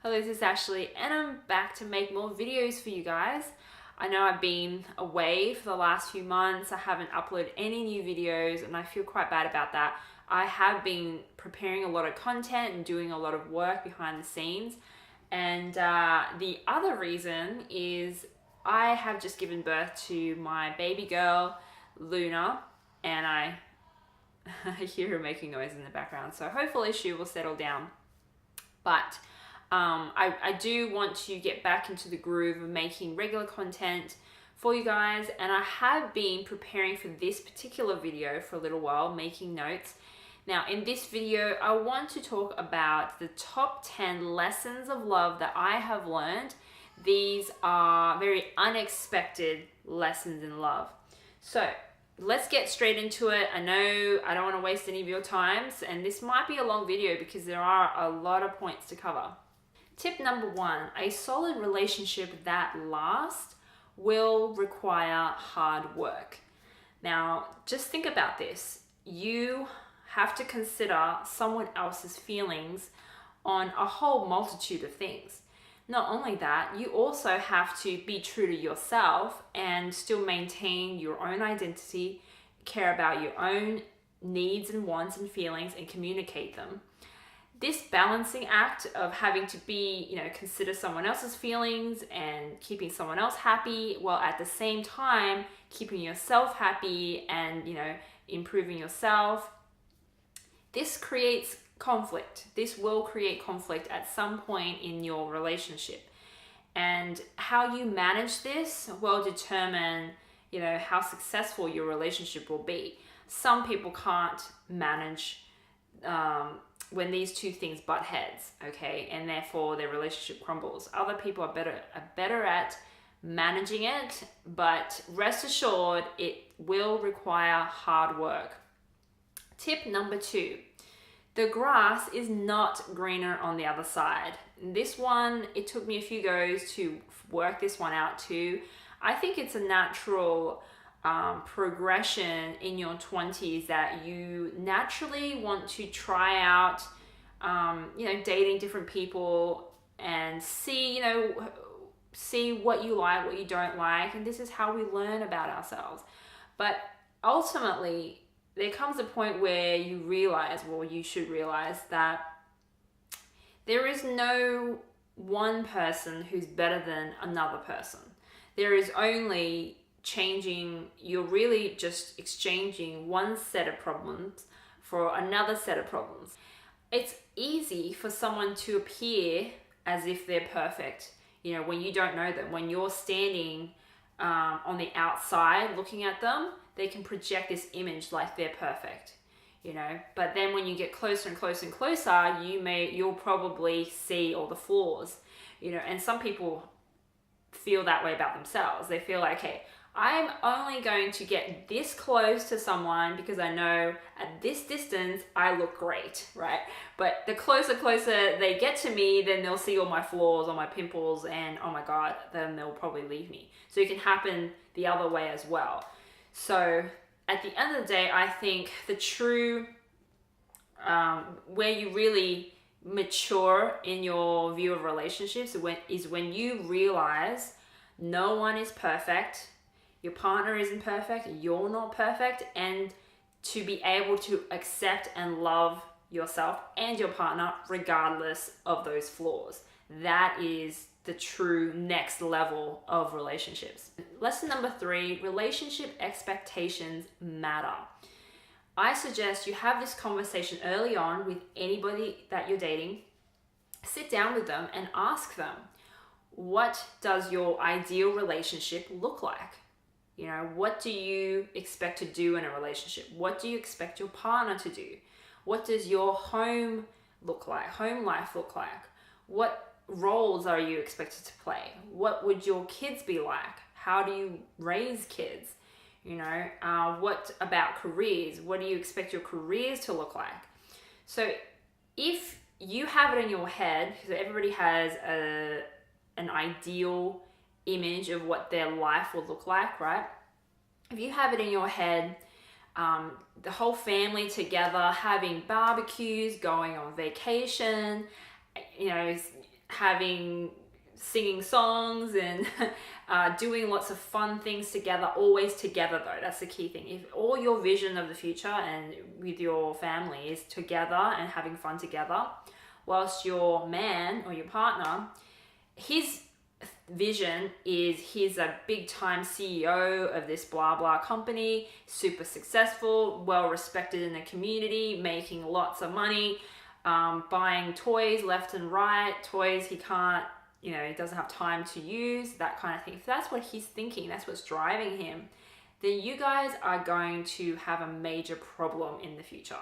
Hello, this is Ashley, and I'm back to make more videos for you guys. I know I've been away for the last few months. I haven't uploaded any new videos, and I feel quite bad about that. I have been preparing a lot of content and doing a lot of work behind the scenes. And the other reason is I have just given birth to my baby girl, Luna, and I hear her making noise in the background, so hopefully she will settle down. But I do want to get back into the groove of making regular content for you guys, and I have been preparing for this particular video for a little while, making notes. Now in this video, I want to talk about the top 10 lessons of love that I have learned. These are very unexpected lessons in love. So let's get straight into it. I know I don't want to waste any of your times, and this might be a long video because there are a lot of points to cover. Tip number 1, a solid relationship that lasts will require hard work. Now, just think about this. You have to consider someone else's feelings on a whole multitude of things. Not only that, you also have to be true to yourself and still maintain your own identity, care about your own needs and wants and feelings, and communicate them. This balancing act of having to be, consider someone else's feelings and keeping someone else happy, while at the same time keeping yourself happy and, improving yourself. This creates conflict. This will create conflict at some point in your relationship. And how you manage this will determine, how successful your relationship will be. Some people can't manage when these two things butt heads, okay, and therefore their relationship crumbles. Other people are better at managing it, but rest assured it will require hard work. Tip number 2, the grass is not greener on the other side. This one, it took me a few goes to work this one out too. I think it's a natural progression in your 20s that you naturally want to try out, dating different people and see what you like, what you don't like, and this is how we learn about ourselves. But ultimately, there comes a point where you should realize that there is no one person who's better than another person. There is only you're really just exchanging one set of problems for another set of problems. It's easy for someone to appear as if they're perfect, when you don't know them. When you're standing on the outside looking at them, they can project this image like they're perfect, but then when you get closer and closer and closer, you'll probably see all the flaws, and some people feel that way about themselves. They feel like, hey, I'm only going to get this close to someone because I know at this distance I look great, right? But the closer they get to me, then they'll see all my flaws, all my pimples, and oh my God, then they'll probably leave me. So it can happen the other way as well. So at the end of the day, I think the true, where you really mature in your view of relationships is when you realize no one is perfect. Your partner isn't perfect, you're not perfect, and to be able to accept and love yourself and your partner regardless of those flaws. That is the true next level of relationships. Lesson number 3, relationship expectations matter. I suggest you have this conversation early on with anybody that you're dating. Sit down with them and ask them, what does your ideal relationship look like? What do you expect to do in a relationship? What do you expect your partner to do? What does your home look like? Home life look like? What roles are you expected to play? What would your kids be like? How do you raise kids? What about careers? What do you expect your careers to look like? So if you have it in your head, because everybody has an ideal image of what their life will look like, right? If you have it in your head, the whole family together having barbecues, going on vacation, having singing songs and doing lots of fun things together, always together though. That's the key thing. If all your vision of the future and with your family is together and having fun together, whilst your man or your partner, his vision is he's a big time CEO of this blah blah company, super successful, well respected in the community, making lots of money, buying toys left and right, toys he can't, he doesn't have time to use, that kind of thing. If that's what he's thinking, that's what's driving him, then you guys are going to have a major problem in the future,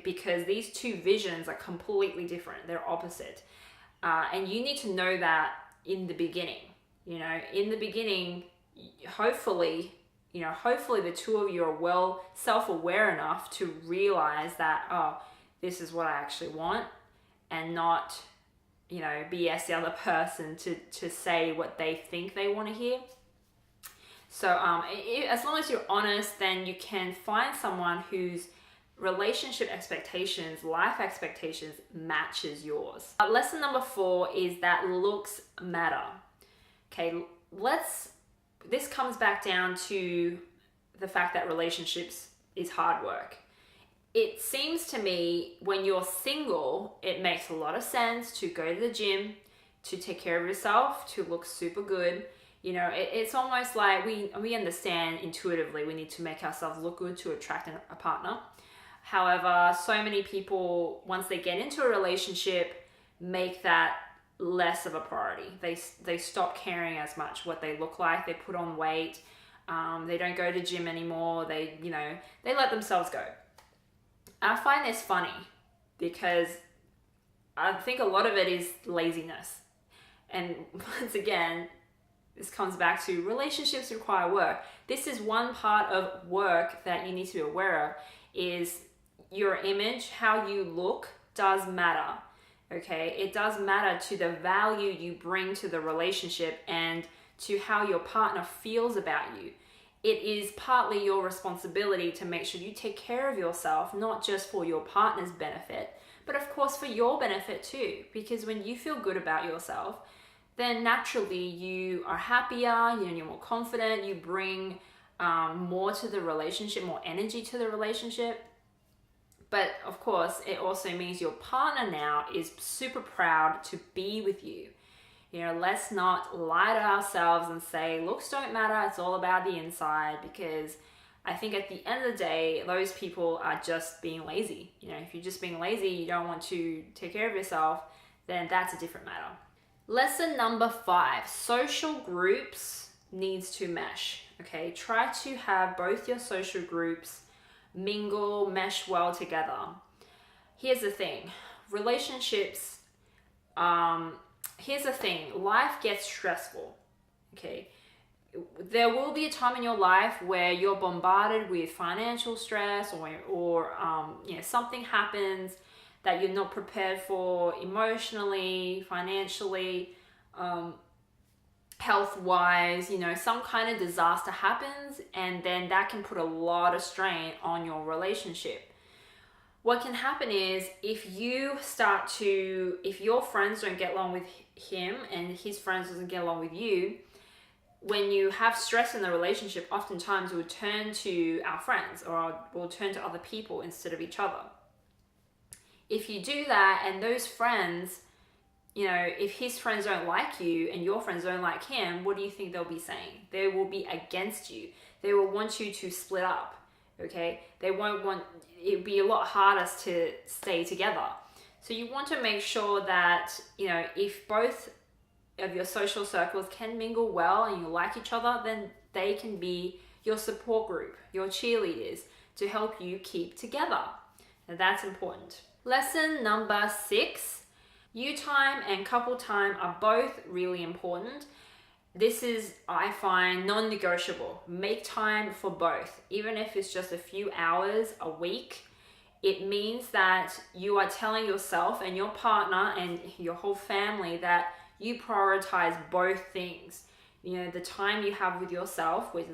because these two visions are completely different. They're opposite. And you need to know that in the beginning. In the beginning, hopefully the two of you are well self-aware enough to realize that, oh, this is what I actually want, and not, BS the other person to say what they think they want to hear. So as long as you're honest, then you can find someone whose relationship expectations, life expectations matches yours. Lesson number 4 is that looks matter. Okay, this comes back down to the fact that relationships is hard work. It seems to me when you're single, it makes a lot of sense to go to the gym, to take care of yourself, to look super good. It's almost like we understand intuitively we need to make ourselves look good to attract a partner. However, so many people, once they get into a relationship, make that less of a priority. They stop caring as much what they look like. They put on weight. They don't go to gym anymore. They let themselves go. I find this funny because I think a lot of it is laziness. And once again, this comes back to relationships require work. This is one part of work that you need to be aware of, is your image, how you look does matter. Okay, it does matter to the value you bring to the relationship and to how your partner feels about you. It is partly your responsibility to make sure you take care of yourself, not just for your partner's benefit, but of course for your benefit too. Because when you feel good about yourself, then naturally you are happier, you're more confident, you bring more to the relationship, more energy to the relationship. But of course, it also means your partner now is super proud to be with you. Let's not lie to ourselves and say looks don't matter, it's all about the inside, because I think at the end of the day, those people are just being lazy. If you're just being lazy, you don't want to take care of yourself, then that's a different matter. Lesson number 5, social groups needs to mesh. Okay, try to have both your social groups mingle, mesh well together. Here's the thing, relationships, life gets stressful. Okay, there will be a time in your life where you're bombarded with financial stress or something happens that you're not prepared for emotionally, financially, health-wise, some kind of disaster happens, and then that can put a lot of strain on your relationship. What can happen is if your friends don't get along with him and his friends doesn't get along with you, when you have stress in the relationship, oftentimes we'll turn to our friends or we'll turn to other people instead of each other. If you do that and those friends, if his friends don't like you and your friends don't like him, what do you think they'll be saying? They will be against you. They will want you to split up, okay? They won't want, it'll be a lot harder to stay together. So you want to make sure that, if both of your social circles can mingle well and you like each other, then they can be your support group, your cheerleaders to help you keep together. And that's important. Lesson number 6, you time and couple time are both really important. This is, I find, non-negotiable. Make time for both, even if it's just a few hours a week. It means that you are telling yourself and your partner and your whole family that you prioritize both things. The time you have with yourself, whether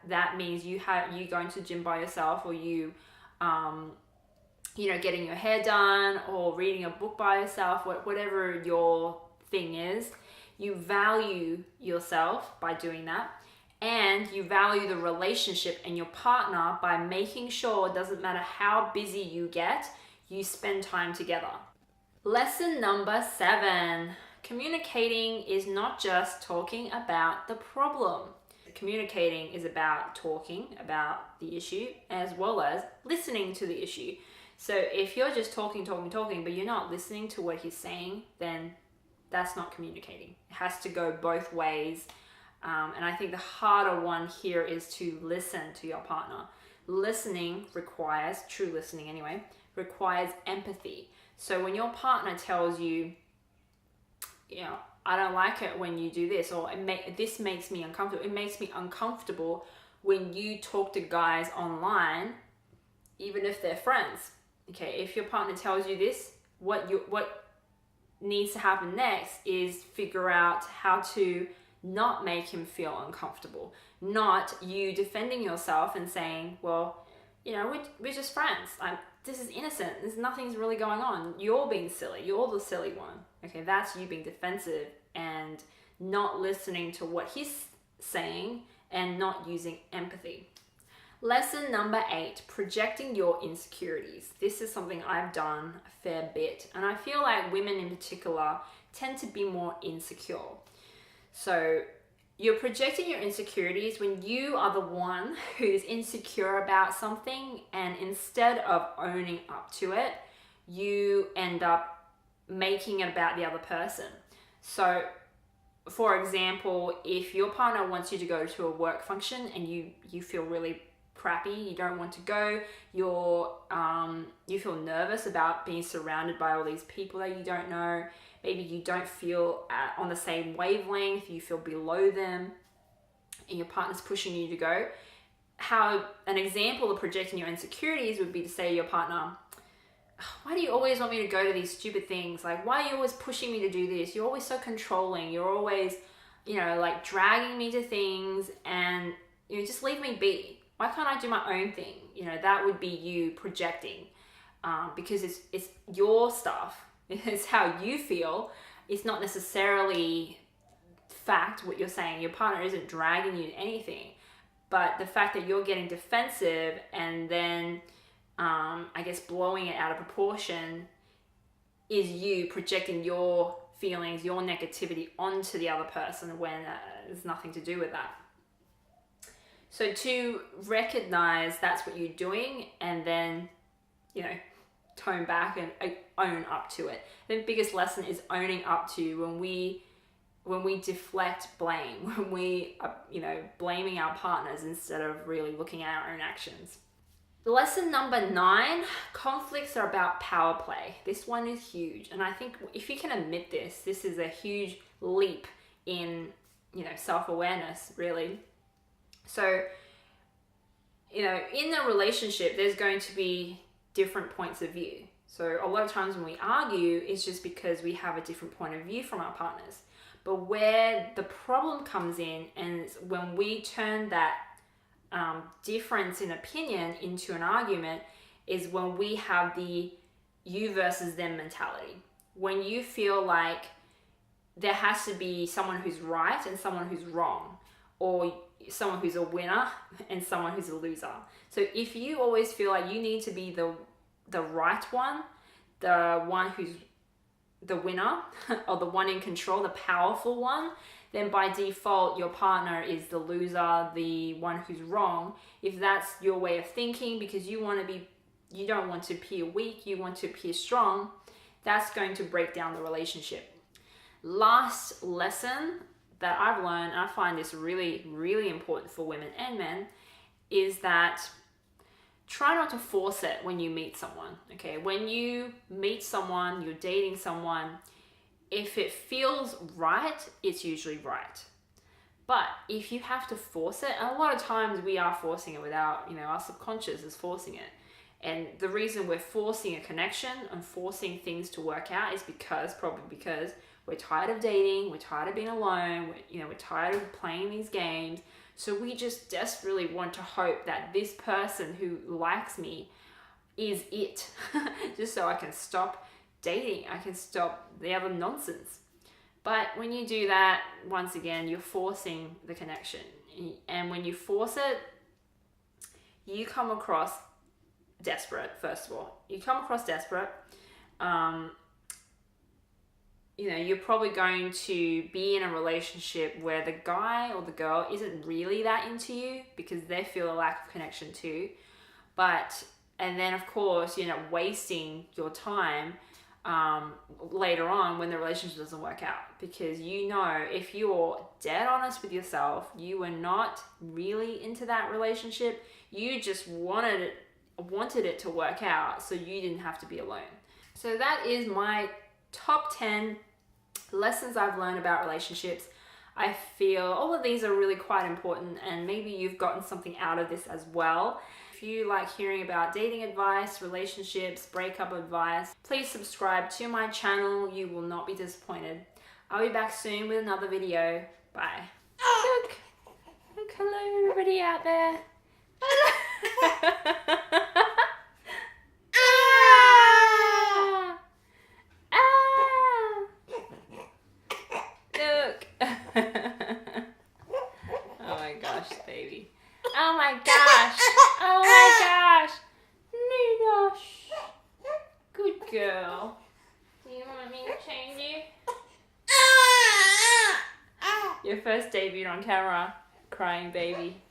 that means you going to the gym by yourself, or you getting your hair done or reading a book by yourself, whatever your thing is you value yourself by doing that, and you value the relationship and your partner by making sure it doesn't matter how busy you get, you spend time together. Lesson number 7. Communicating is not just talking about the problem. Communicating is about talking about the issue as well as listening to the issue. So if you're just talking, but you're not listening to what he's saying, then that's not communicating. It has to go both ways. And I think the harder one here is to listen to your partner. Listening requires, true listening anyway, requires empathy. So when your partner tells you, I don't like it when you do this, or this makes me uncomfortable. It makes me uncomfortable when you talk to guys online, even if they're friends. Okay, if your partner tells you this, what needs to happen next is figure out how to not make him feel uncomfortable. Not you defending yourself and saying, well, we're just friends. This is innocent. Nothing's really going on. You're being silly. You're the silly one. Okay, that's you being defensive and not listening to what he's saying and not using empathy. Lesson number 8, projecting your insecurities. This is something I've done a fair bit, and I feel like women in particular tend to be more insecure. So you're projecting your insecurities when you are the one who's insecure about something, and instead of owning up to it, you end up making it about the other person. So for example, if your partner wants you to go to a work function and you feel really crappy, you don't want to go, you feel nervous about being surrounded by all these people that you don't know, maybe you don't feel on the same wavelength, you feel below them, and your partner's pushing you to go. How an example of projecting your insecurities would be to say to your partner, why do you always want me to go to these stupid things? Like, why are you always pushing me to do this? You're always so controlling. You're always, like dragging me to things, and just leave me be. Why can't I do my own thing? That would be you projecting, because it's your stuff. It's how you feel. It's not necessarily fact what you're saying. Your partner isn't dragging you to anything, but the fact that you're getting defensive and then blowing it out of proportion is you projecting your feelings, your negativity onto the other person when there's nothing to do with that. So to recognize that's what you're doing, and then, tone back and own up to it. The biggest lesson is owning up to when we deflect blame, when we are, blaming our partners instead of really looking at our own actions. Lesson number 9, conflicts are about power play. This one is huge. And I think if you can admit this is a huge leap in, self-awareness, really. So, in a relationship, there's going to be different points of view. So a lot of times when we argue, it's just because we have a different point of view from our partners. But where the problem comes in, and when we turn that difference in opinion into an argument, is when we have the you versus them mentality. When you feel like there has to be someone who's right and someone who's wrong, or someone who's a winner and someone who's a loser. So if you always feel like you need to be the right one, the one who's the winner, or the one in control, the powerful one, then by default your partner is the loser, the one who's wrong. If that's your way of thinking, because you don't want to appear weak, you want to appear strong, that's going to break down the relationship. Last lesson that I've learned, and I find this really, really important for women and men, is that try not to force it when you meet someone, okay? When you meet someone, you're dating someone, if it feels right, it's usually right. But if you have to force it, and a lot of times we are forcing it without, our subconscious is forcing it. And the reason we're forcing a connection and forcing things to work out is probably because we're tired of dating, we're tired of being alone, we're tired of playing these games. So we just desperately want to hope that this person who likes me is it, just so I can stop dating, I can stop the other nonsense. But when you do that, once again, you're forcing the connection. And when you force it, you come across desperate, first of all. You come across desperate. You're probably going to be in a relationship where the guy or the girl isn't really that into you because they feel a lack of connection too. And then of course, you're not wasting your time later on when the relationship doesn't work out, because if you're dead honest with yourself, you were not really into that relationship. You just wanted it to work out so you didn't have to be alone. So that is my top 10 lessons I've learned about relationships. I feel all of these are really quite important, and maybe you've gotten something out of this as well. If you like hearing about dating advice, relationships, breakup advice, please subscribe to my channel. You will not be disappointed. I'll be back soon with another video. Bye. Look, hello everybody out there. Look. Oh my gosh, baby. Oh my gosh. Oh my gosh. Ninosh. Good girl. Do you want me to change you? Your first debut on camera. Crying baby.